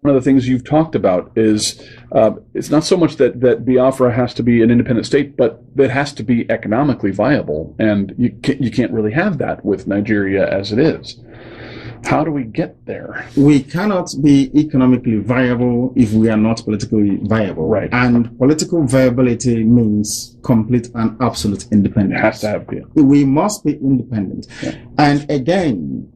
one of the things you've talked about is it's not so much that Biafra has to be an independent state, but it has to be economically viable, and you can't really have that with Nigeria as it is. How do we get there? We cannot be economically viable if we are not politically viable. Right. And political viability means complete and absolute independence. It has to have it. We must be independent. Yeah. And again,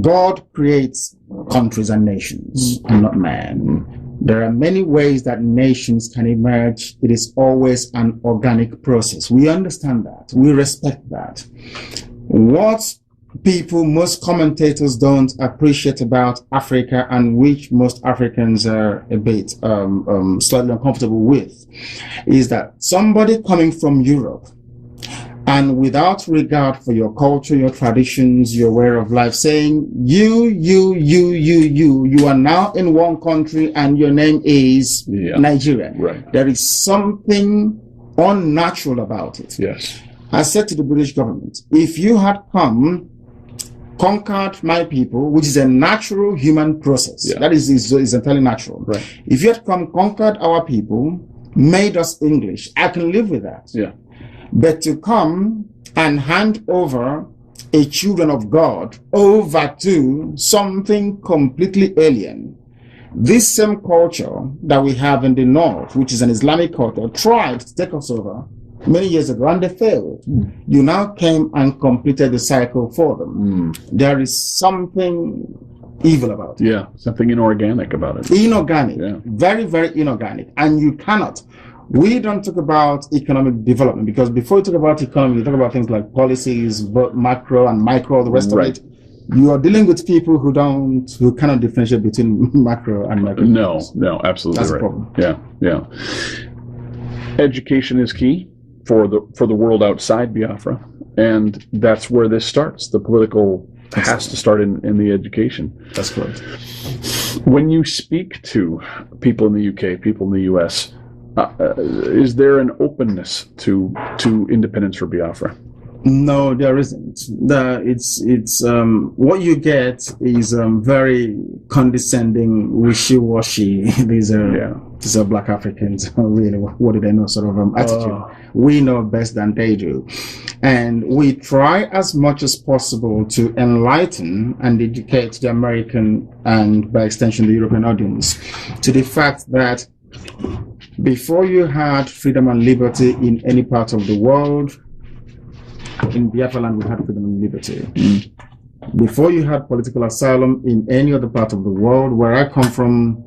God creates countries and nations, and not man. There are many ways that nations can emerge. It is always an organic process. We understand that. We respect that. What most commentators don't appreciate about Africa, and which most Africans are a bit slightly uncomfortable with, is that somebody coming from Europe, and without regard for your culture, your traditions, your way of life, saying, you are now in one country and your name is Nigeria. Right. There is something unnatural about it. Yes. I said to the British government, if you had come, conquered my people, which is a natural human process, that is entirely natural. Right. If you had come, conquered our people, made us English, I can live with that. Yeah. But to come and hand over a children of God over to something completely alien, this same culture that we have in the north, which is an Islamic culture, tried to take us over many years ago, and they failed. You now came and completed the cycle for them. There is something evil about it. Yeah, something inorganic about it. Inorganic. Yeah. Very, very inorganic. And you cannot. We don't talk about economic development, because before you talk about economy, you talk about things like policies, both macro and micro, the rest of it. You are dealing with people who cannot differentiate between macro and micro. No, absolutely. That's right. a problem. Yeah. Education is key for the world outside Biafra, and that's where this starts. The political has to start in the education. That's correct. When you speak to people in the UK, people in the US, is there an openness to independence for Biafra? No, there isn't. It's what you get is very condescending, wishy-washy. These are black Africans. Really, what do they know? Sort of attitude. We know best than they do, and we try as much as possible to enlighten and educate the American and, by extension, the European audience to the fact that before you had freedom and liberty in any part of the world, in Biafra land we had freedom and liberty. Before you had political asylum in any other part of the world, where I come from,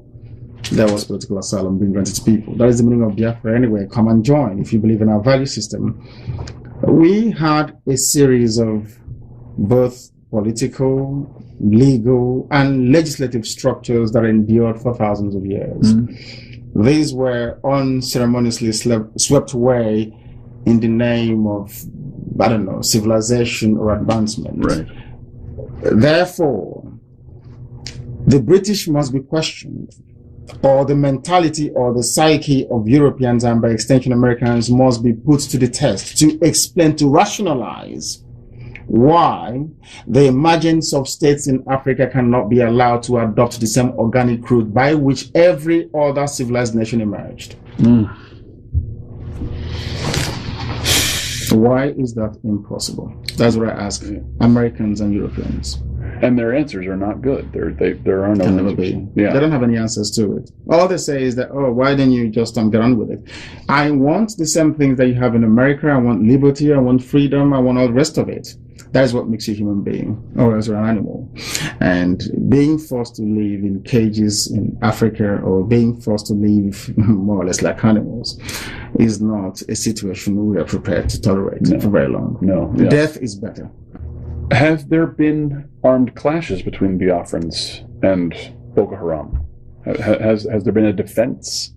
there was political asylum being granted to people. That is the meaning of Biafra anyway. Come and join if you believe in our value system. We had a series of both political, legal, and legislative structures that endured for thousands of years. These were unceremoniously swept away in the name of, I don't know, civilization or advancement. Right. Therefore, the British must be questioned, or the mentality or the psyche of Europeans, and by extension Americans, must be put to the test to explain, to rationalize why the emergence of states in Africa cannot be allowed to adopt the same organic route by which every other civilized nation emerged. Why is that impossible? That's what I ask Americans and Europeans. And their answers are not good. There are no answers. Yeah. They don't have any answers to it. All they say is that, why didn't you just get on with it? I want the same things that you have in America. I want liberty. I want freedom. I want all the rest of it. That is what makes you a human being, or else you're an animal. And being forced to live in cages in Africa, or being forced to live more or less like animals, is not a situation we are prepared to tolerate for very long. No. Death is better. Have there been armed clashes between Biafrans and Boko Haram? Has there been a defense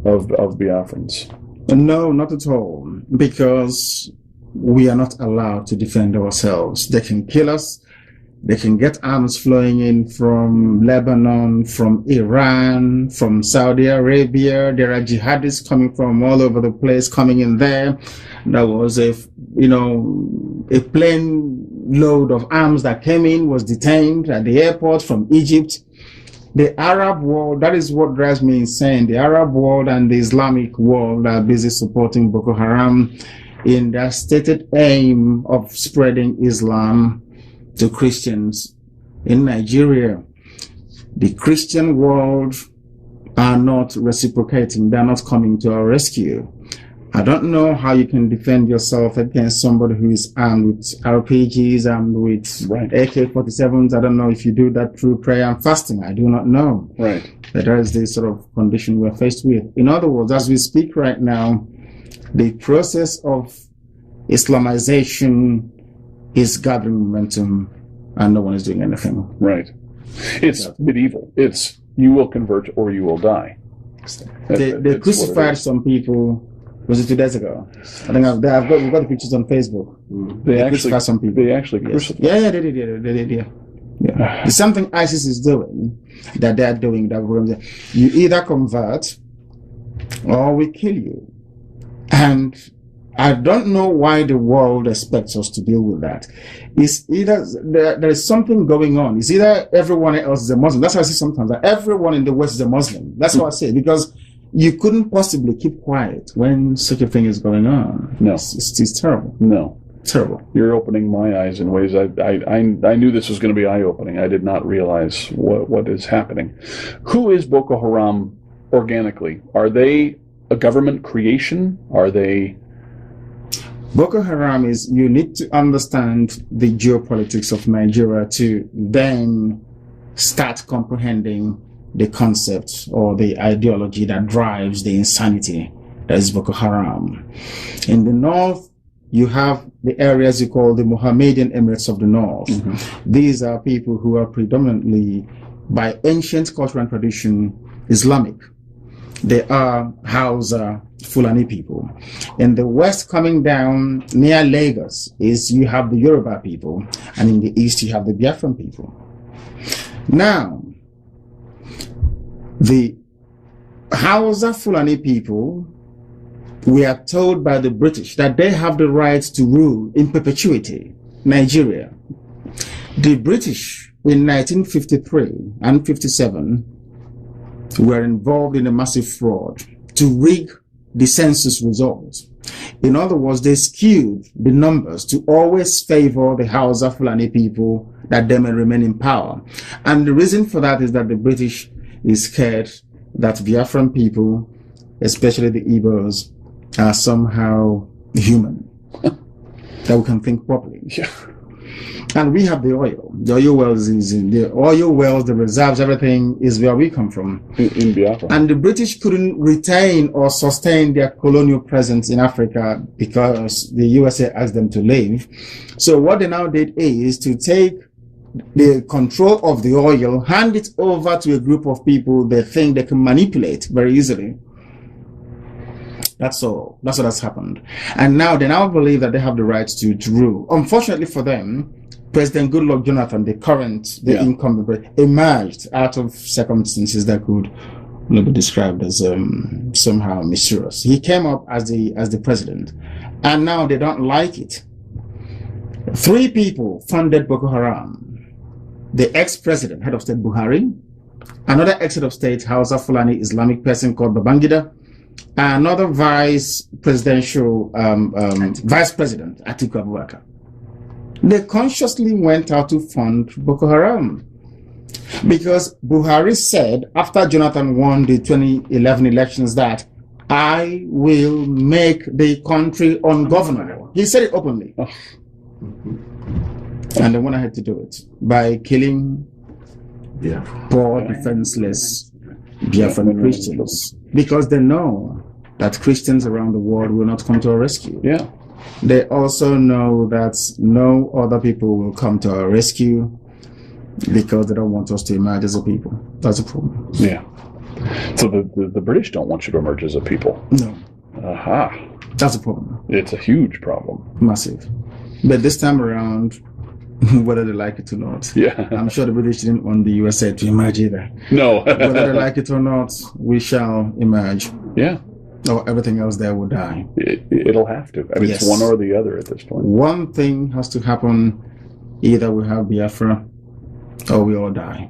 of Biafrans? No, not at all, because we are not allowed to defend ourselves. They can kill us. They can get arms flowing in from Lebanon, from Iran, from Saudi Arabia. There are jihadists coming from all over the place, coming in there. There was a plane load of arms that came in, was detained at the airport from Egypt. the Arab world, that is what drives me insane. The Arab world and the Islamic world are busy supporting Boko Haram in their stated aim of spreading Islam to Christians in Nigeria. The Christian world are not reciprocating. They're not coming to our rescue. I don't know how you can defend yourself against somebody who is armed with RPGs, armed with AK-47s. I don't know if you do that through prayer and fasting. I do not know. Right. But that is the sort of condition we're faced with. In other words, as we speak right now, the process of Islamization is gathering momentum and no one is doing anything. Right. It's medieval. It's you will convert or you will die. They crucified some people. Was it 2 days ago? I think we've got the pictures on Facebook. They actually crucified some people. They actually crucified. Yeah, they did. Yeah. There's something ISIS is doing that they're doing that you either convert or we kill you. And I don't know why the world expects us to deal with that. It's either there is something going on. It's either everyone else is a Muslim. That's how I say sometimes that everyone in the West is a Muslim. That's what I say, because you couldn't possibly keep quiet when such a thing is going on. No. It's terrible. No. Terrible. You're opening my eyes in ways I knew this was going to be eye-opening. I did not realize what is happening. Who is Boko Haram organically? Are they a government creation? Are they... Boko Haram is, you need to understand the geopolitics of Nigeria to then start comprehending the concept or the ideology that drives the insanity that is Boko Haram. In the north, you have the areas you call the Mohammedan Emirates of the North. Mm-hmm. These are people who are predominantly, by ancient culture and tradition, Islamic. They are Hausa, Fulani people. In the west, coming down near Lagos, you have the Yoruba people, and in the east, you have the Biafran people. Now, the Hausa Fulani people, we are told by the British that they have the right to rule in perpetuity Nigeria. The British in 1953 and 57 were involved in a massive fraud to rig the census results. In other words, they skewed the numbers to always favor the Hausa Fulani people that they may remain in power. And the reason for that is that the British is scared that Biafran people, especially the Igbos, are somehow human, that we can think properly. Yeah. And we have the oil. The oil wells the reserves, everything is where we come from. In Biafra. And the British couldn't retain or sustain their colonial presence in Africa because the USA asked them to leave. So what they now did is to take the control of the oil, hand it over to a group of people they think they can manipulate very easily. That's all. That's what has happened. And now they now believe that they have the right to rule. Unfortunately for them, President Goodluck Jonathan, the incumbent, emerged out of circumstances that could be described as somehow mysterious. He came up as the president, and now they don't like it. 3 people funded Boko Haram. The ex-president, head of state Buhari, another ex-head of state, Hausa Fulani Islamic person called Babangida, another vice president, Atiku Abubakar. They consciously went out to fund Boko Haram because Buhari said after Jonathan won the 2011 elections that I will make the country ungovernable. He said it openly. Oh. And they went ahead to do it by killing poor, defenseless Biafran Christians because they know that Christians around the world will not come to our rescue. Yeah. They also know that no other people will come to our rescue because they don't want us to emerge as a people. That's a problem. Yeah. So the British don't want you to emerge as a people. No. Aha. That's a problem. It's a huge problem. Massive. But this time around, whether they like it or not, I'm sure the British didn't want the USA to emerge either. No. Whether they like it or not, we shall emerge. Yeah. Or everything else there will die. It'll have to. I mean, It's one or the other at this point. One thing has to happen. Either we have Biafra or we all die.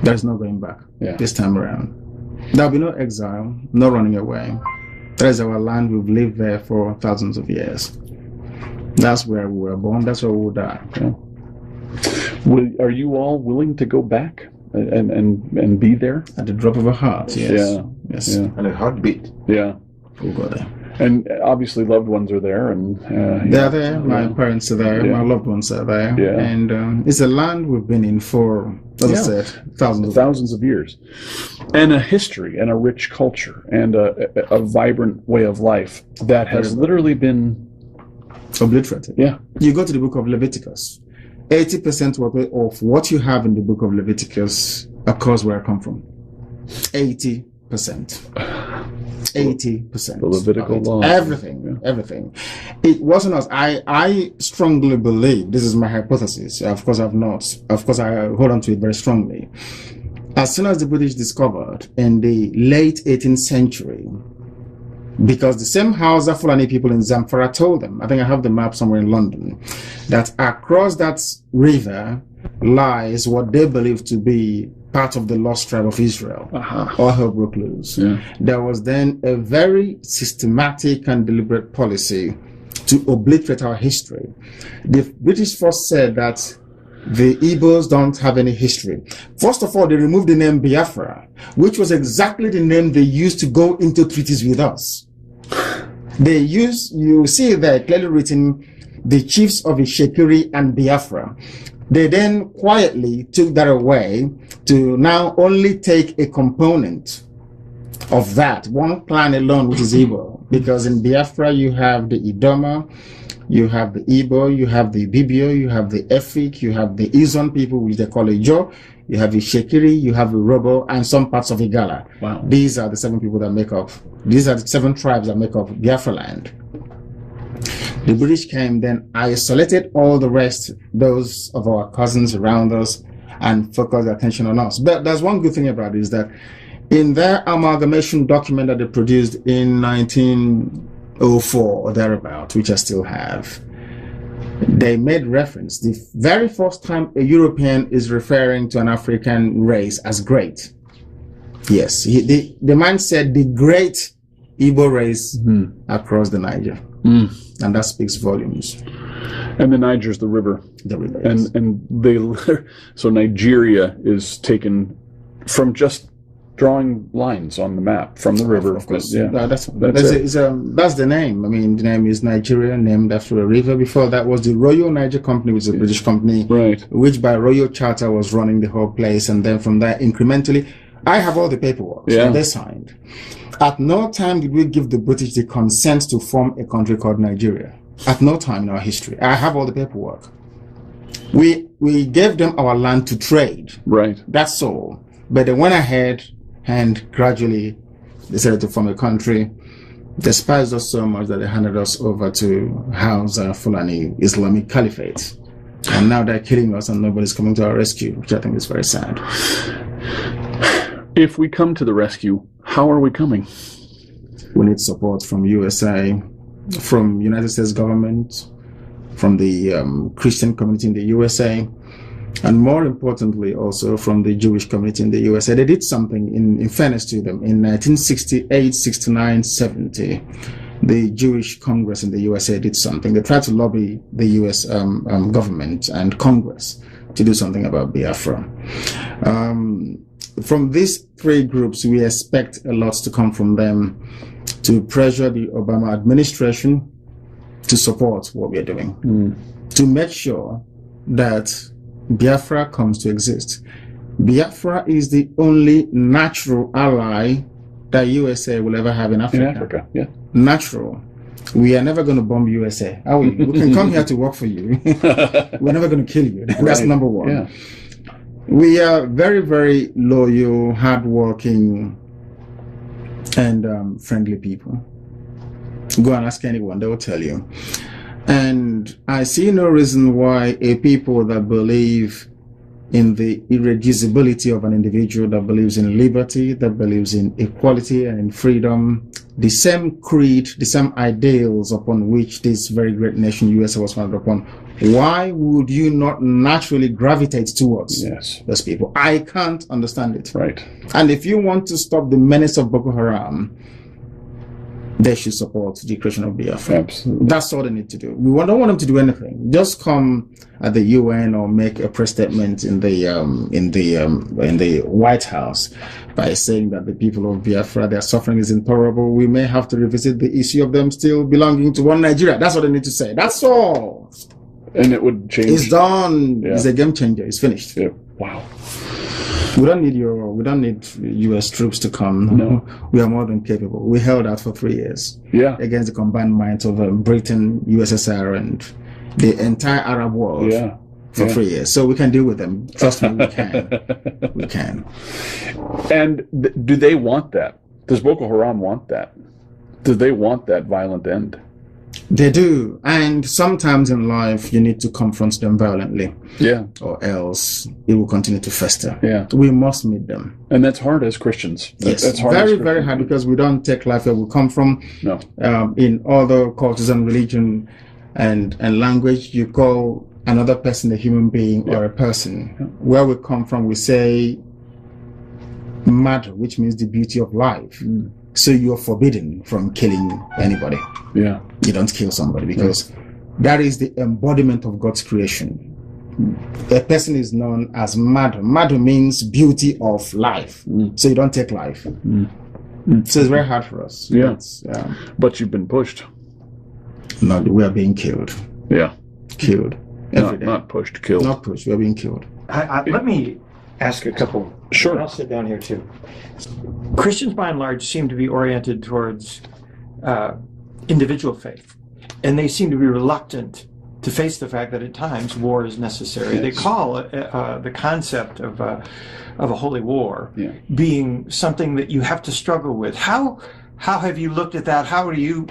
There's no going back this time around. There'll be no exile, no running away. That is our land. We've lived there for thousands of years. That's where we were born. That's where we will die. Yeah. Are you all willing to go back and be there? At the drop of a heart, yes. Yeah. Yes. And a heartbeat. Yeah. We'll go there. And obviously loved ones are there. And they're there. My parents are there. My loved ones are there. Yeah. And it's a land we've been in for, as I said, thousands of years. And a history and a rich culture and a vibrant way of life that has literally been obliterated. Yeah. You go to the book of Leviticus. 80% of what you have in the book of Leviticus occurs where I come from. 80%. 80%. The Levitical law. Everything. It wasn't us. I strongly believe, this is my hypothesis. Of course, I hold on to it very strongly. As soon as the British discovered in the late 18th century, because the same Hausa Fulani people in Zamfara told them, I think I have the map somewhere in London, that across that river lies what they believed to be part of the lost tribe of Israel. All hell broke loose. Yeah. There was then a very systematic and deliberate policy to obliterate our history. The British first said that the Igbos don't have any history. First of all, they removed the name Biafra, which was exactly the name they used to go into treaties with us. They use, you see there clearly written, the chiefs of Ishekiri and Biafra. They then quietly took that away to now only take a component of that, one clan alone, which is Igbo. Because in Biafra, you have the Idoma, you have the Igbo, you have the Bibio, you have the Efik, you have the Izon people, which they call Ijo, you have the Shekiri, you have the Robo, and some parts of Igala. Wow. These are the 7 people that make up, these are the 7 tribes that make up Biafra land. The British came, then isolated all the rest, those of our cousins around us, and focused their attention on us. But there's one good thing about it, is that in their amalgamation document that they produced in 1904 or thereabout, which I still have, they made reference, the very first time a European is referring to an African race as great. Yes, the man said the great Igbo race across the Niger. And that speaks volumes. And the Niger's the river. The river, yes. And they, so Nigeria is taken from just drawing lines on the map from the river. Of course. Yeah. That's the name. I mean, the name is Nigeria, named after a river. Before that was the Royal Niger Company, which is a British company, right, which by royal charter was running the whole place. And then from there, incrementally, I have all the paperwork. So they signed. At no time did we give the British the consent to form a country called Nigeria. At no time in our history. I have all the paperwork. We gave them our land to trade. Right. That's all. But they went ahead and gradually decided to form a country. They despised us so much that they handed us over to Hausa Fulani Islamic Caliphate. And now they're killing us and nobody's coming to our rescue, which I think is very sad. If we come to the rescue, how are we coming? We need support from USA, from United States government, from the Christian community in the USA, and more importantly also from the Jewish community in the USA. They did something, in fairness to them, in 1968, 69, 70. The Jewish Congress in the USA did something. They tried to lobby the US government and Congress to do something about Biafra. From these 3 groups, we expect a lot to come from them to pressure the Obama administration to support what we're doing, to make sure that Biafra comes to exist. Biafra is the only natural ally that USA will ever have in Africa. In Africa, yeah. Natural. We are never going to bomb USA. We can come here to work for you. We're never going to kill you. That's number one. Yeah. We are very, very loyal, hardworking, and friendly people. Go and ask anyone, they will tell you. And I see no reason why a people that believe in the irreducibility of an individual, that believes in liberty, that believes in equality and in freedom, the same creed, the same ideals upon which this very great nation USA was founded upon, Why would you not naturally gravitate towards Yes. those people? I can't understand it. Right. And if you want to stop the menace of Boko Haram, they should support the creation of Biafra. Absolutely. That's all they need to do. We don't want them to do anything. Just come at the UN or make a press statement in the White House by saying that the people of Biafra, their suffering is intolerable. We may have to revisit the issue of them still belonging to one Nigeria. That's what they need to say. That's all. And it would change. It's done. Yeah. It's a game changer. It's finished. Yeah. Wow. We don't need U.S. troops to come. No. We are more than capable. We held out for 3 years. Yeah. Against the combined minds of Britain, USSR, and the entire Arab world. Yeah. For 3 years. So we can deal with them. Trust me, we can. We can. And do they want that? Does Boko Haram want that? Do they want that violent end? They do. And sometimes in life, you need to confront them violently. Yeah. Or else it will continue to fester. Yeah. We must meet them. And that's hard as Christians. Yes. That's hard. Very, very hard, because we don't take life where we come from. No. In other cultures and religion and language, you call another person a human being or a person. Yeah. Where we come from, we say matter, which means the beauty of life. Mm. So you're forbidden from killing anybody. Yeah. You don't kill somebody, because that is the embodiment of God's creation. A person is known as matter. Matter means beauty of life. Mm. So you don't take life. Mm. Mm. So it's very hard for us. Yeah. But you've been pushed. No, we are being killed. Yeah. Killed. Not pushed, killed. Not pushed. We are being killed. Let me ask a couple. Sure. I'll sit down here too. Christians, by and large, seem to be oriented towards individual faith, and they seem to be reluctant to face the fact that at times war is necessary. Yes. They call the concept of a holy war being something that you have to struggle with. How have you looked at that? How do you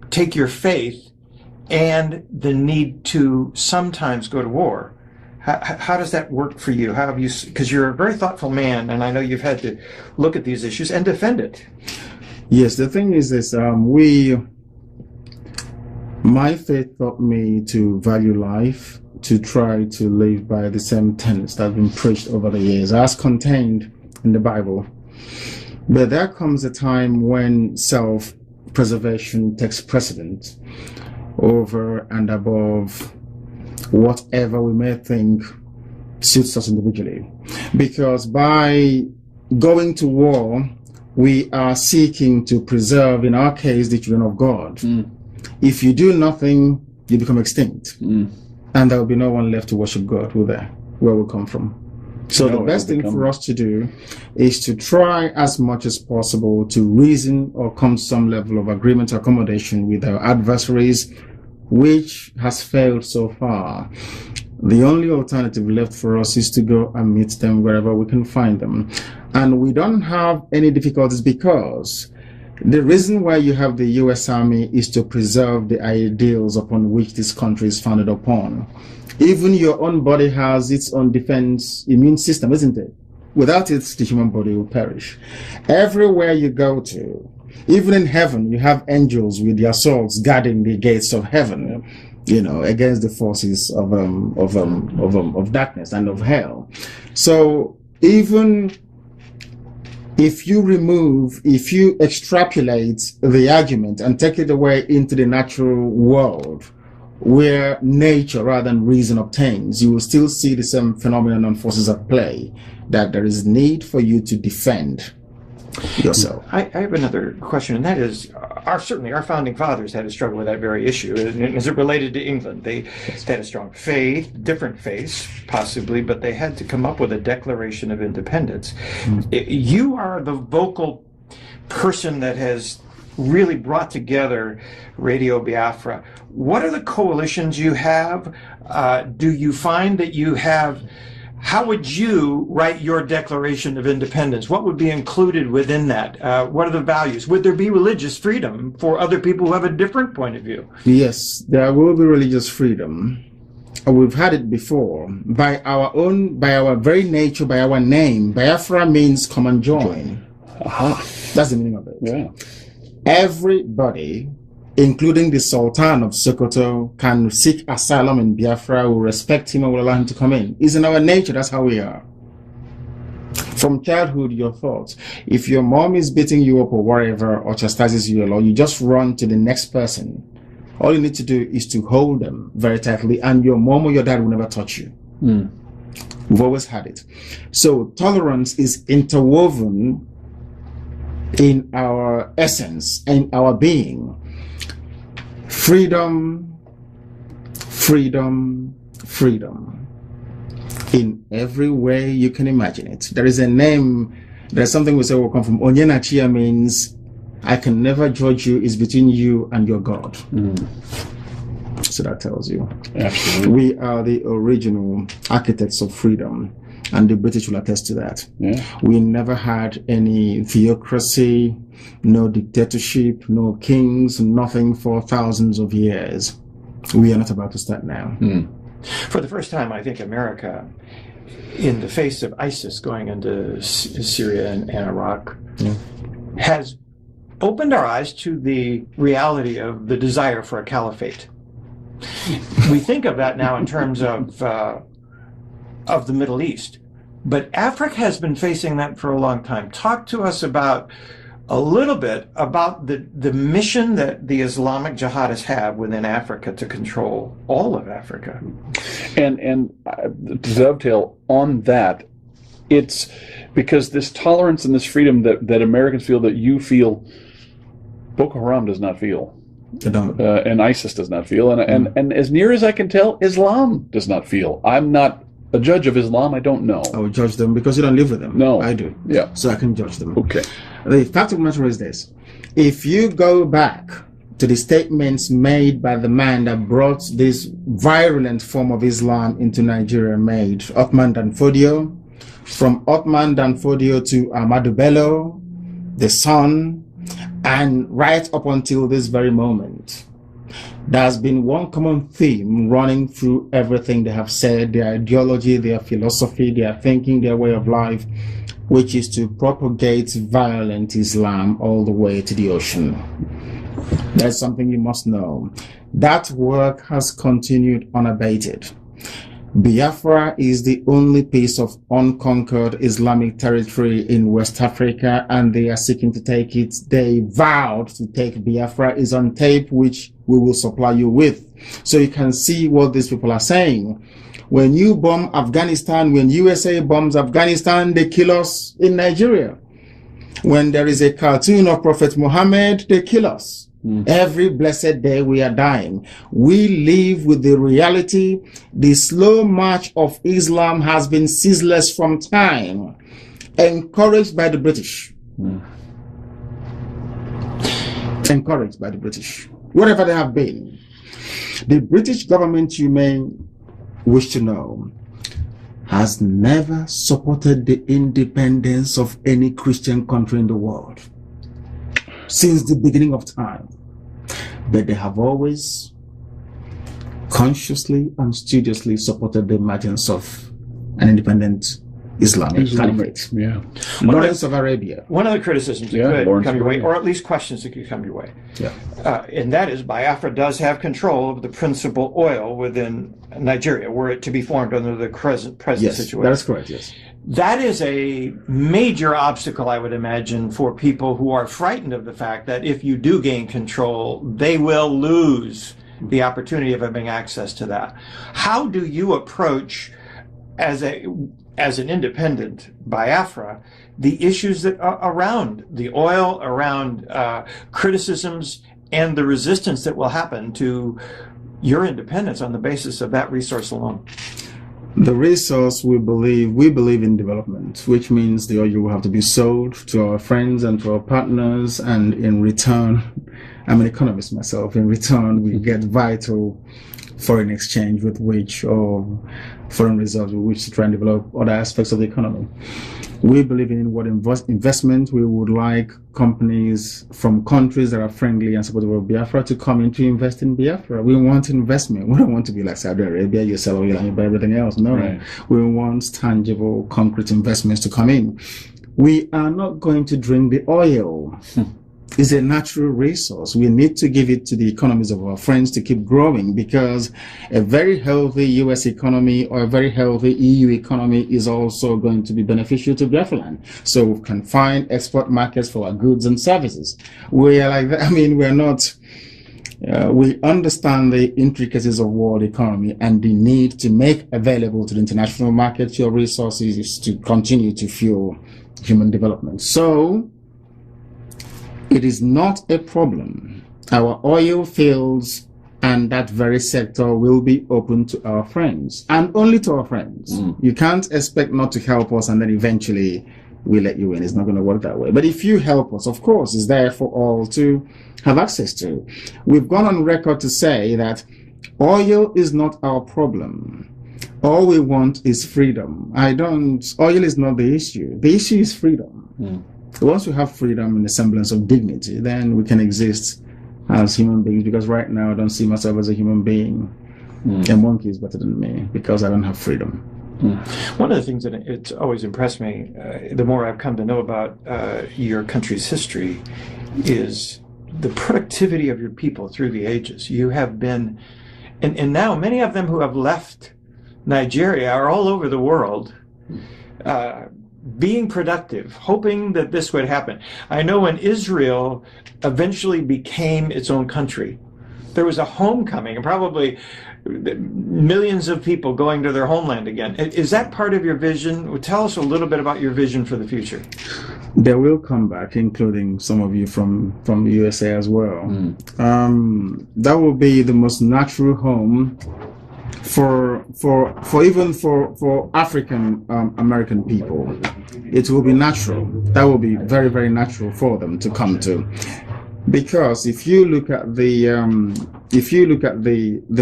take your faith and the need to sometimes go to war? How does that work for you? How have you? Because you're a very thoughtful man, and I know you've had to look at these issues and defend it. Yes, the thing is this: my faith taught me to value life, to try to live by the same tenets that have been preached over the years, as contained in the Bible. But there comes a time when self-preservation takes precedence over and above whatever we may think suits us individually. Because by going to war, we are seeking to preserve, in our case, the children of God. Mm. If you do nothing, you become extinct. Mm. And there will be no one left to worship God, will there? Where we come from. So the best thing for us to do is to try as much as possible to reason or come to some level of agreement or accommodation with our adversaries, which has failed so far. The only alternative left for us is to go and meet them wherever we can find them. And we don't have any difficulties, because the reason why you have the U.S. Army is to preserve the ideals upon which this country is founded upon. Even your own body has its own defense immune system, isn't it? Without it, the human body will perish. Everywhere you go to, even in heaven, you have angels with their swords guarding the gates of heaven, against the forces of darkness and of hell. So even if you extrapolate the argument and take it away into the natural world, where nature rather than reason obtains, you will still see the same phenomenon and forces at play, that there is need for you to defend yourself. I have another question, and that is, certainly our founding fathers had to struggle with that very issue. As it related to England, they had a strong faith, different faiths possibly, but they had to come up with a Declaration of Independence. Mm. You are the vocal person that has really brought together Radio Biafra. What are the coalitions you have? Do you find that you have? How would you write your Declaration of Independence? What would be included within that? What are the values? Would there be religious freedom for other people who have a different point of view? Yes, there will be religious freedom. We've had it before. By our very nature, by our name, Biafra means come and join. Aha. That's the meaning of it. Yeah. Everybody including the Sultan of Sokoto, can seek asylum in Biafra, will respect him and will allow him to come in. It's in our nature. That's how we are. From childhood, your thoughts. If your mom is beating you up or whatever, or chastises you a lot, you just run to the next person. All you need to do is to hold them very tightly, and your mom or your dad will never touch you. We've always had it. So tolerance is interwoven in our essence, in our being. Freedom, freedom, freedom. In every way you can imagine it. There is a name, there's something we say will come from. Onyenachia means I can never judge you, it's between you and your God. So that tells you. Absolutely. We are the original architects of freedom, and the British will attest to that. Yeah. We never had any theocracy, no dictatorship, no kings, nothing for thousands of years. We are not about to start now. For the first time, I think America, in the face of ISIS going into Syria and Iraq, has opened our eyes to the reality of the desire for a caliphate. We think of that now in terms of the Middle East, but Africa has been facing that for a long time. Talk to us about a little bit about the mission that the Islamic jihadists have within Africa to control all of Africa. And to dovetail on that, it's because this tolerance and this freedom that Americans feel, that you feel, Boko Haram does not feel. And ISIS does not feel. And as near as I can tell, Islam does not feel. I'm not a judge of Islam. I don't know. I will judge them because you don't live with them. No. I do. Yeah. So I can judge them. Okay. The fact of the matter is this. If you go back to the statements made by the man that brought this virulent form of Islam into Nigeria, made Othman Danfodio, from Othman Danfodio to Ahmadu Bello, the son, and right up until this very moment, there's been one common theme running through everything they have said, their ideology, their philosophy, their thinking, their way of life, which is to propagate violent Islam all the way to the ocean. That's something you must know. That work has continued unabated. Biafra is the only piece of unconquered Islamic territory in West Africa, and they are seeking to take it. They vowed to take Biafra. Is on tape, which we will supply you with. So you can see what these people are saying. When you bomb Afghanistan, when USA bombs Afghanistan, they kill us in Nigeria. When there is a cartoon of Prophet Muhammad, they kill us. Every blessed day we are dying. We live with the reality. The slow march of Islam has been ceaseless from time, encouraged by the British. Encouraged by the British. Whatever they have been. The British government, you may wish to know, has never supported the independence of any Christian country in the world since the beginning of time. But they have always consciously and studiously supported the emergence of an independent Islamic caliphate. Yeah. Lawrence of Arabia. One of the criticisms that could Lawrence come your way, Arabia. or at least questions that could come your way, Yeah. and that is Biafra does have control of the principal oil within Nigeria, were it to be formed under the present Yes, situation. that is correct, yes. That is a major obstacle, I would imagine, for people who are frightened of the fact that if you do gain control, they will lose the opportunity of having access to that. How do you approach, as an independent Biafra, the issues that are around the oil, around criticisms, and the resistance that will happen to your independence on the basis of that resource alone? The resource, we believe in development, which means the oil will have to be sold to our friends and to our partners, and in return, I'm an economist myself, in return we get vital foreign exchange with which, or foreign reserves with which to try and develop other aspects of the economy. We believe in inward investment. We would like companies from countries that are friendly and supportive of Biafra to come in to invest in Biafra. We want investment. We don't want to be like Saudi Arabia, you sell oil and you buy everything else. No, Right. We want tangible, concrete investments to come in. We are not going to drink the oil. is a natural resource. We need to give it to the economies of our friends to keep growing, because a very healthy US economy or a very healthy EU economy is also going to be beneficial to Biafraland. So we can find export markets for our goods and services. We are like that. I mean, we're not, we understand the intricacies of world economy and the need to make available to the international market your resources to continue to fuel human development. So it is not a problem. Our oil fields and that very sector will be open to our friends, and only to our friends. You can't expect not to help us and then eventually we let you in. It's not going to work that way. But if you help us, of course, it's there for all to have access to. We've gone on record to say that oil is not our problem. All we want is freedom. Oil is not the issue. The issue is freedom. Once we have freedom and a semblance of dignity, then we can exist as human beings, because right now I don't see myself as a human being. A monkey is better than me because I don't have freedom. One of the things that it's always impressed me, the more I've come to know about your country's history, is the productivity of your people through the ages. You have been, and now many of them who have left Nigeria are all over the world, being productive, hoping that this would happen. I know when Israel eventually became its own country, there was a homecoming, and probably millions of people going to their homeland again. Is that part of your vision? Tell us a little bit about your vision for the future. They will come back, including some of you from the USA as well. That will be the most natural home for African American people. It will be natural. That will be very, very natural for them to come to. Because if you look at the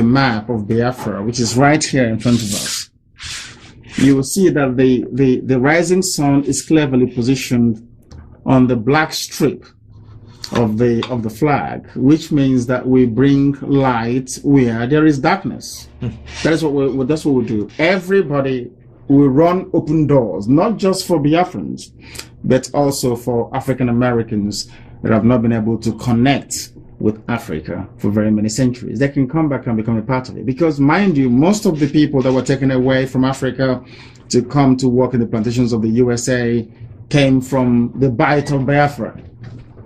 map of Biafra, which is right here in front of us, you will see that the rising sun is cleverly positioned on the black strip of the flag, which means that we bring light where there is darkness. That's what we do. Everybody will run open doors, not just for Biafrans, but also for African Americans that have not been able to connect with Africa for very many centuries. They can come back and become a part of it. Because mind you, most of the people that were taken away from Africa to come to work in the plantations of the USA came from the Bight of Biafra.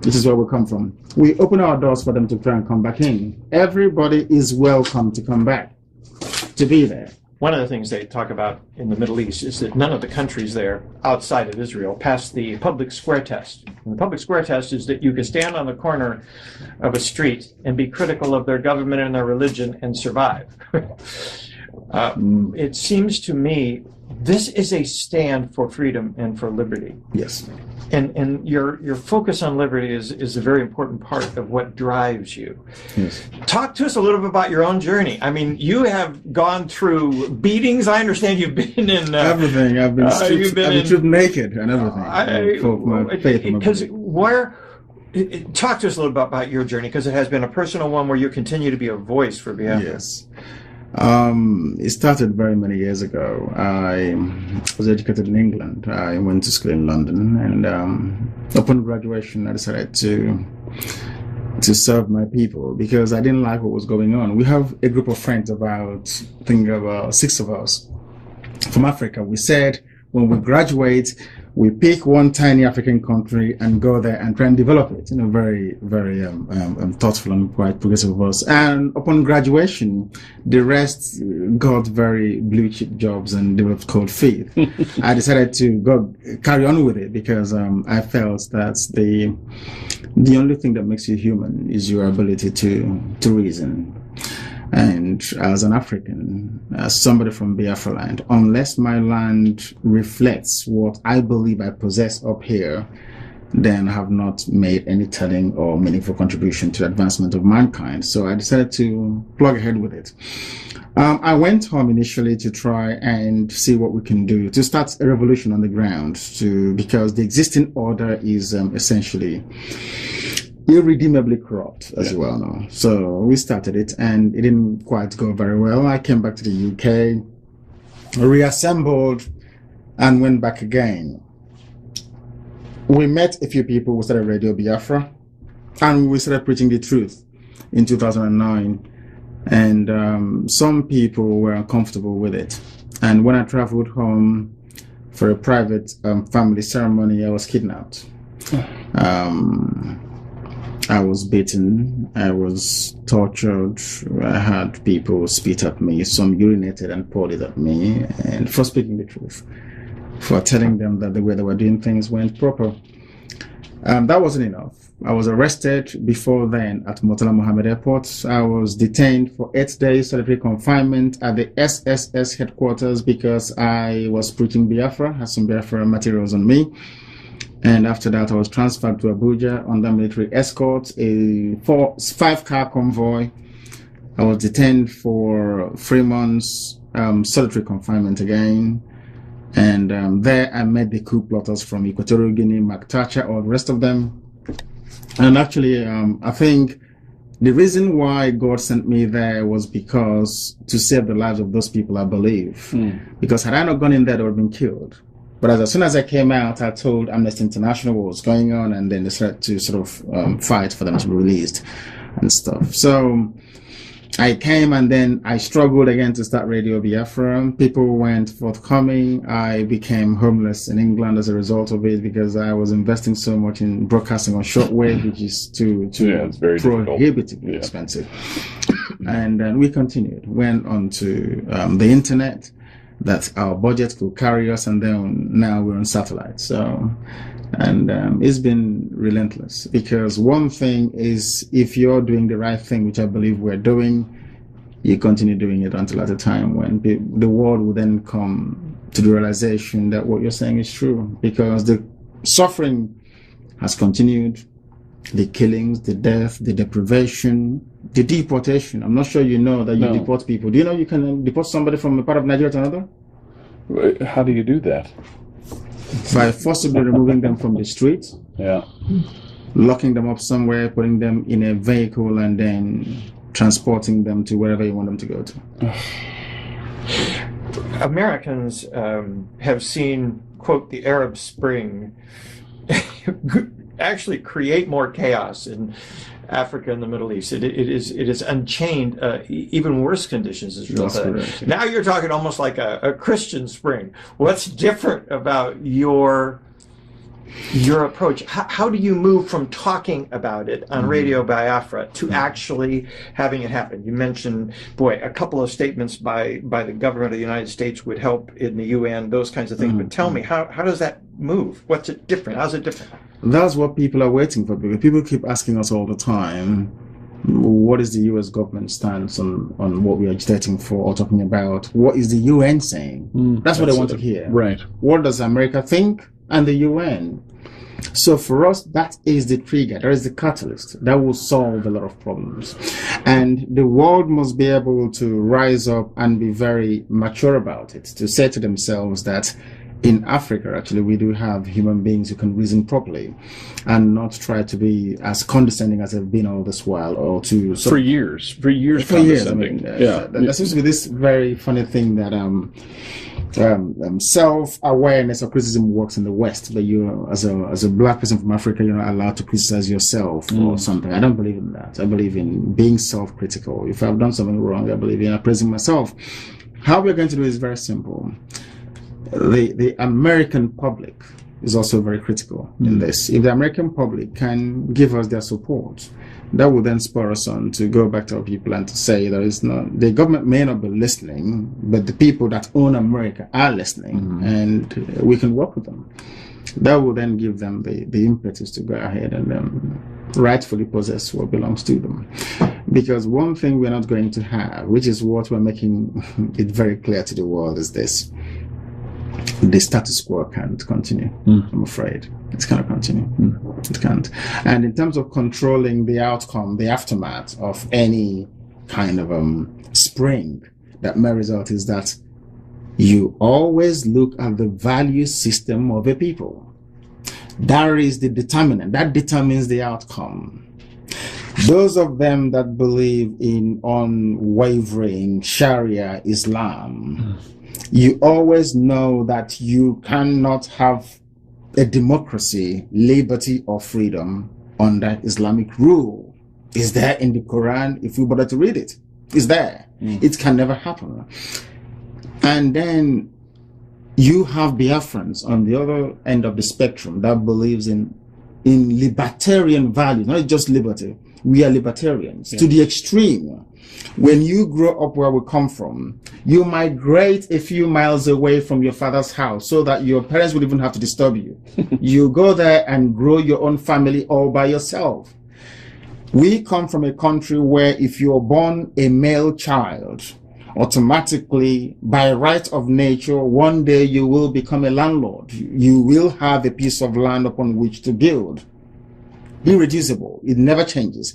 This is where we come from. We open our doors for them to try and come back in. Everybody is welcome to come back, to be there. One of the things they talk about in the Middle East is that none of the countries there outside of Israel pass the public square test. And the public square test is that you can stand on the corner of a street and be critical of their government and their religion and survive. It seems to me this is a stand for freedom and for liberty. Yes. And your focus on liberty is a very important part of what drives you. Yes. Talk to us a little bit about your own journey. I mean, you have gone through beatings. I understand you've been in everything. I've been stripped naked and everything for my faith. Because talk to us a little bit about your journey, because it has been a personal one where you continue to be a voice for Biafra. Yes. It started very many years ago. I was educated in England. I went to school in London, and upon graduation, I decided to serve my people because I didn't like what was going on. We have a group of friends, about 6 of us from Africa. We said when we graduate, we pick one tiny African country and go there and try and develop it. Very, very thoughtful and quite progressive of us. And upon graduation, the rest got very blue chip jobs and developed cold feet. I decided to carry on with it because I felt that the only thing that makes you human is your ability to reason. And as an African, as somebody from Biafra land, unless my land reflects what I believe I possess up here, then I have not made any telling or meaningful contribution to the advancement of mankind. So I decided to plug ahead with it. I went home initially to try and see what we can do to start a revolution on the ground, because the existing order is essentially irredeemably corrupt, as you well know. So we started it, and it didn't quite go very well. I came back to the UK, reassembled, and went back again. We met a few people who started Radio Biafra. And we started preaching the truth in 2009. And some people were uncomfortable with it. And when I traveled home for a private family ceremony, I was kidnapped. I was beaten. I was tortured. I had people spit at me. Some urinated and poured it at me. And for speaking the truth, for telling them that the way they were doing things weren't proper. That wasn't enough. I was arrested before then at Murtala Mohammed Airport. I was detained for 8 days solitary confinement at the SSS headquarters because I was preaching Biafra, had some Biafra materials on me. And after that, I was transferred to Abuja under military escort, a 5-car convoy. I was detained for 3 months, solitary confinement again. And there I met the coup plotters from Equatorial Guinea, Maktacha, or the rest of them. And actually, I think the reason why God sent me there was because to save the lives of those people, I believe. Because had I not gone in there, they would have been killed. But as soon as I came out, I told Amnesty International what was going on, and then they started to sort of fight for them to be released and stuff. So I came, and then I struggled again to start Radio Biafra. People weren't forthcoming. I became homeless in England as a result of it because I was investing so much in broadcasting on shortwave, which is it's very prohibitively expensive. And then we continued, went on to the internet, that our budget could carry us, and then now we're on satellite. So, and it's been relentless, because one thing is, if you're doing the right thing, which I believe we're doing, you continue doing it until at a time when the world will then come to the realization that what you're saying is true, because the suffering has continued, the killings, the death, the deprivation, the deportation. I'm not sure you know that you deport people. Do you know you can deport somebody from a part of Nigeria to another? How do you do that? By forcibly removing them from the street, locking them up somewhere, putting them in a vehicle, and then transporting them to wherever you want them to go to. Americans have seen, quote, the Arab Spring actually create more chaos in Africa and the Middle East. It is unchained even worse conditions, as Israel said. Now you're talking almost like a Christian spring. What's different about your approach? How do you move from talking about it on Radio Biafra to actually having it happen? You mentioned, a couple of statements by the government of the United States would help in the UN, those kinds of things. But tell me, how does that move? What's it different? How's it different? That's what people are waiting for. Because people keep asking us all the time, what is the US government stance on what we're agitating for or talking about? What is the UN saying? That's what they want to hear. Right. What does America think? And the UN. So for us, that is the trigger, that is the catalyst that will solve a lot of problems. And the world must be able to rise up and be very mature about it, to say to themselves that in Africa, actually, we do have human beings who can reason properly and not try to be as condescending as they've been all this while, or to... For years. I mean, there seems to be this very funny thing that self-awareness or criticism works in the West, but you, as a black person from Africa, you're not allowed to criticize yourself or something. I don't believe in that. I believe in being self-critical. If I've done something wrong, I believe in appraising myself. How we're going to do it is very simple. The American public is also very critical in this. If the American public can give us their support, that will then spur us on to go back to our people and to say the government may not be listening, but the people that own America are listening, and we can work with them. That will then give them the impetus to go ahead and rightfully possess what belongs to them. Because one thing we're not going to have, which is what we're making it very clear to the world, is this. The status quo can't continue. I'm afraid it's going to continue. It can't. And in terms of controlling the outcome, the aftermath of any kind of spring that may result, is that you always look at the value system of a people. That is the determinant. That determines the outcome. Those of them that believe in unwavering Sharia Islam, you always know that you cannot have a democracy, liberty, or freedom under Islamic rule. It's there in the Quran if you bother to read it. It's there. It can never happen. And then you have Biafrans on the other end of the spectrum that believes in libertarian values, not just liberty. We are libertarians to the extreme. When you grow up where we come from, you migrate a few miles away from your father's house so that your parents would even have to disturb you. You go there and grow your own family all by yourself. We come from a country where if you're born a male child, automatically, by right of nature, one day you will become a landlord. You will have a piece of land upon which to build. Irreducible. It never changes.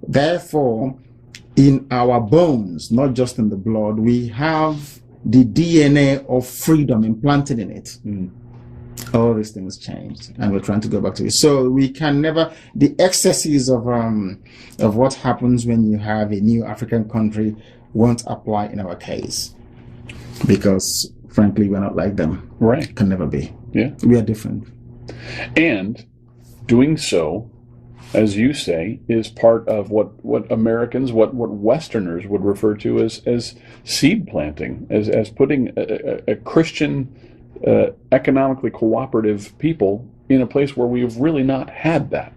Therefore, in our bones, not just in the blood, we have the DNA of freedom implanted in it. All these things changed, and we're trying to go back to it. So we can never, the excesses of what happens when you have a new African country won't apply in our case, because frankly we're not like them. Right. Can never be. Yeah. We are different. And doing so, as you say, is part of what Americans, what Westerners would refer to as seed planting, as putting a Christian, economically cooperative people in a place where we've really not had that.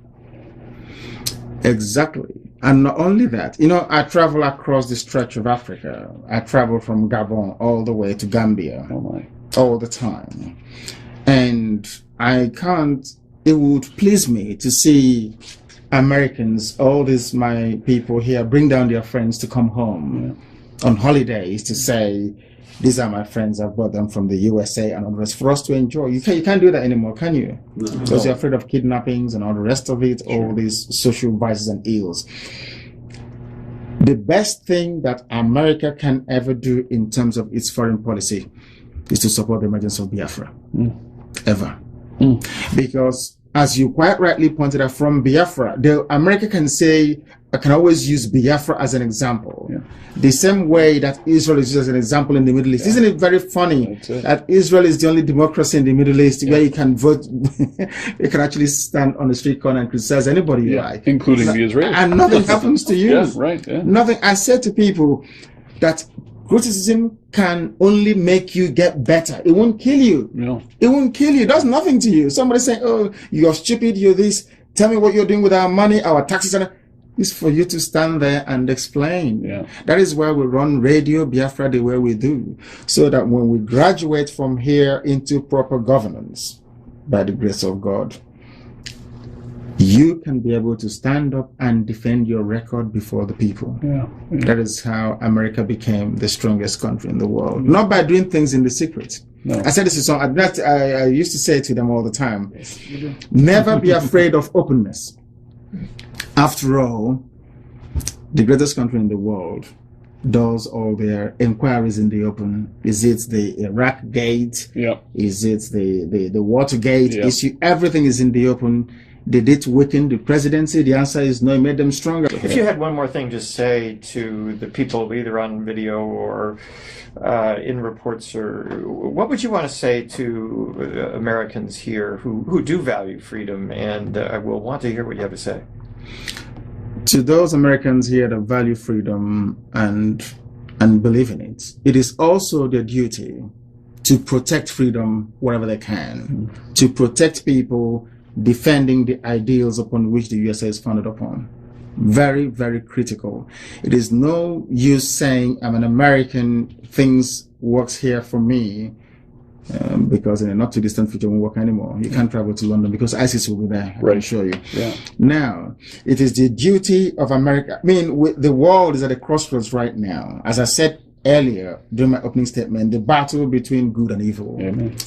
Exactly. And not only that, I travel across the stretch of Africa. I travel from Gabon all the way to Gambia. Oh my. All the time. And it would please me to see Americans, all these my people here, bring down their friends to come home on holidays to say, these are my friends, I've brought them from the USA and all the rest for us to enjoy. You can't do that anymore, can you? No. Because you're afraid of kidnappings and all the rest of it, all these social vices and ills. The best thing that America can ever do in terms of its foreign policy is to support the emergence of Biafra. Ever. Because, as you quite rightly pointed out, from Biafra, America can always use Biafra as an example. The same way that Israel is used as an example in the Middle East. Isn't it very funny that Israel is the only democracy in the Middle East where you can vote, you can actually stand on the street corner and criticize anybody you like. Including the Israelis. And nothing happens to you. Yeah. Nothing. I said to people that criticism can only make you get better. It won't kill you. No. It won't kill you. It does nothing to you. Somebody saying, oh, you're stupid, you're this. Tell me what you're doing with our money, our taxes. It's for you to stand there and explain. That is why we run Radio Biafra the way we do. So that when we graduate from here into proper governance, by the grace of God, you can be able to stand up and defend your record before the people. That is how America became the strongest country in the world. Not by doing things in the secret. No. I said this to some, I used to say to them all the time, never be afraid of openness. After all, the greatest country in the world does all their inquiries in the open. Is it the Iraq gate? Is it the Watergate issue? Everything is in the open. Did it weaken the presidency? The answer is no, it made them stronger. If you had one more thing to say to the people either on video or in reports, or what would you want to say to Americans here who do value freedom and will want to hear what you have to say? To those Americans here that value freedom and believe in it, it is also their duty to protect freedom wherever they can, to protect people defending the ideals upon which the USA is founded upon. Very, very critical. It is no use saying I'm an American, things works here for me, because in a not too distant future won't work anymore. You can't travel to London because ISIS will be there. I can show you. Now, it is the duty of America. I mean, the world is at a crossroads right now. As I said earlier during my opening statement, the battle between good and evil,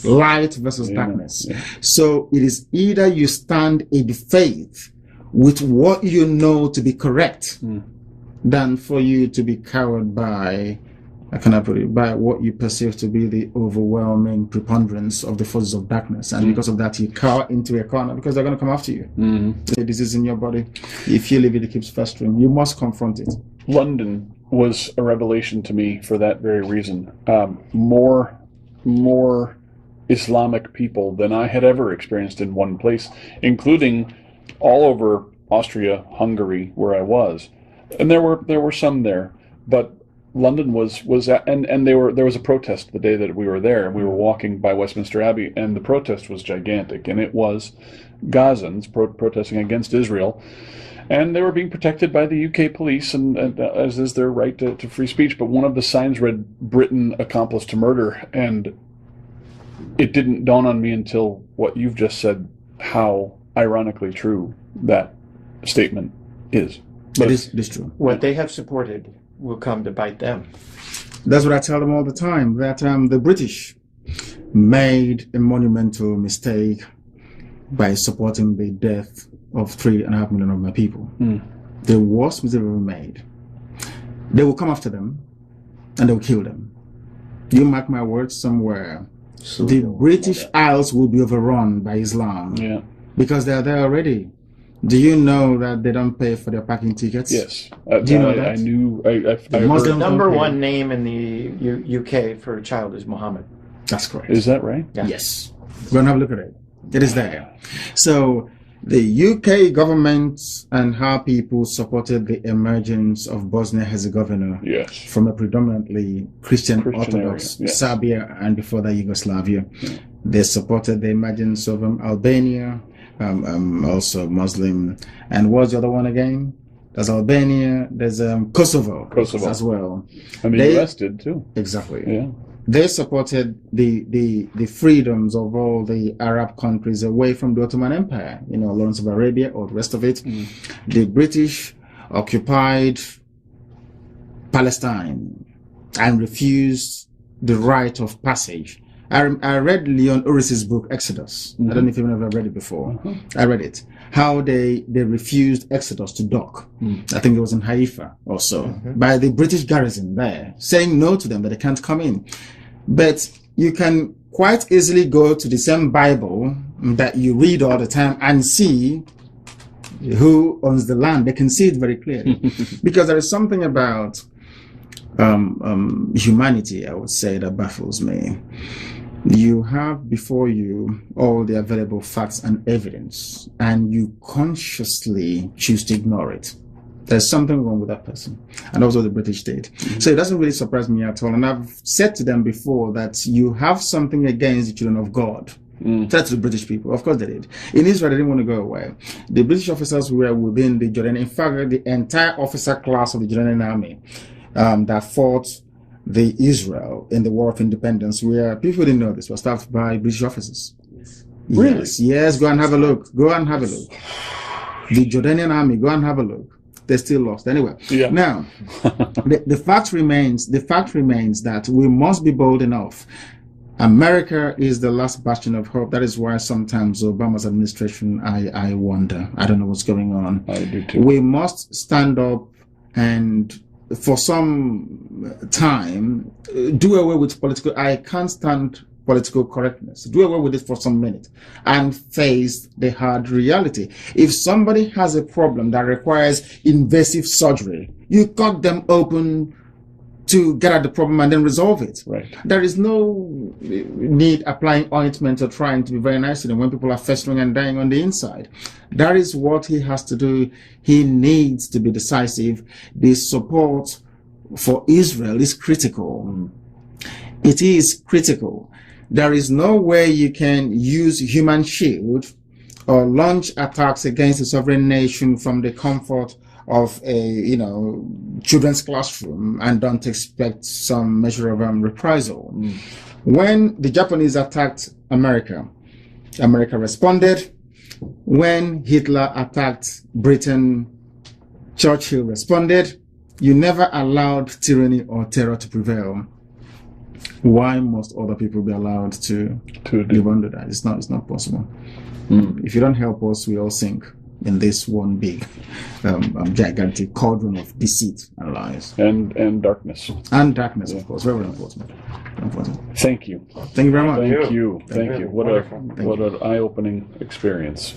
light versus darkness. So it is either you stand in the faith with what you know to be correct than for you to be cowed by, I cannot put it, by what you perceive to be the overwhelming preponderance of the forces of darkness. And because of that, you cower into a corner because they're going to come after you. The disease in your body, if you leave it, it keeps festering. You must confront it. London was a revelation to me for that very reason. More Islamic people than I had ever experienced in one place, including all over Austria, Hungary, where I was, and there were some there, but London was at, and there was a protest the day that we were there, and we were walking by Westminster Abbey, and the protest was gigantic, and it was Gazans protesting against Israel, and they were being protected by the UK police, and as is their right to free speech. But one of the signs read "Britain accomplice to murder," and it didn't dawn on me until what you've just said how ironically true that statement is. But it is true. What they have supported will come to bite them. That's what I tell them all the time, that the British made a monumental mistake by supporting the death of 3.5 million of my people. The worst mistake ever made. They will come after them and they will kill them. You mark my words, somewhere the British Isles will be overrun by Islam. Yeah. Because they are there already. Do you know that they don't pay for their parking tickets? Yes. Do you know that? I knew. I The number one name in the UK for a child is Muhammad. That's correct. Is that right? Yeah. Yes. Go and have a look at it. It is there. So the UK government and her people supported the emergence of Bosnia-Herzegovina Yes. from a predominantly Christian Orthodox area, yes. Serbia and before that Yugoslavia. They supported the emergence of Albania, also Muslim. And what's the other one again? There's Albania. There's Kosovo as well. And the US did too. Exactly. Yeah. They supported the freedoms of all the Arab countries away from the Ottoman Empire, Lawrence of Arabia or the rest of it. The British occupied Palestine and refused the right of passage. I read Leon Uris's book, Exodus. I don't know if you've ever read it before. I read it. How they refused Exodus to dock. I think it was in Haifa also, by the British garrison there, saying no to them, that they can't come in. But you can quite easily go to the same Bible that you read all the time and see who owns the land. They can see it very clearly. Because there is something about humanity, I would say, that baffles me. You have before you all the available facts and evidence, and you consciously choose to ignore it. There's something wrong with that person. And that's what the British did. So it doesn't really surprise me at all. And I've said to them before that you have something against the children of God. Said to the British people. Of course they did. In Israel, they didn't want to go away. The British officers were within the Jordanian. In fact, the entire officer class of the Jordanian army that fought the Israel in the War of Independence, where people didn't know this, was staffed by British officers. Really? Yes, go and have a look. Go and have a look. The Jordanian army, go and have a look. They still lost. Anyway, now, the fact remains that we must be bold enough. America is the last bastion of hope. That is why sometimes Obama's administration, I wonder. I don't know what's going on. I do too. We must stand up and for some time do away with political. I can't stand political correctness. Do away with it for some minute and face the hard reality. If somebody has a problem that requires invasive surgery, you cut them open to get at the problem and then resolve it. Right. There is no need applying ointment or trying to be very nice to them when people are festering and dying on the inside. That is what he has to do. He needs to be decisive. The support for Israel is critical. It is critical. There is no way you can use human shield or launch attacks against a sovereign nation from the comfort of a, children's classroom and don't expect some measure of reprisal. When the Japanese attacked America, America responded. When Hitler attacked Britain, Churchill responded. You never allowed tyranny or terror to prevail. Why must other people be allowed to live under that? It's not possible. If you don't help us, we all sink in this one big, gigantic cauldron of deceit and lies. And darkness. And darkness, of course. Very important. Thank you. Thank you very much. Thank you. What an eye-opening experience.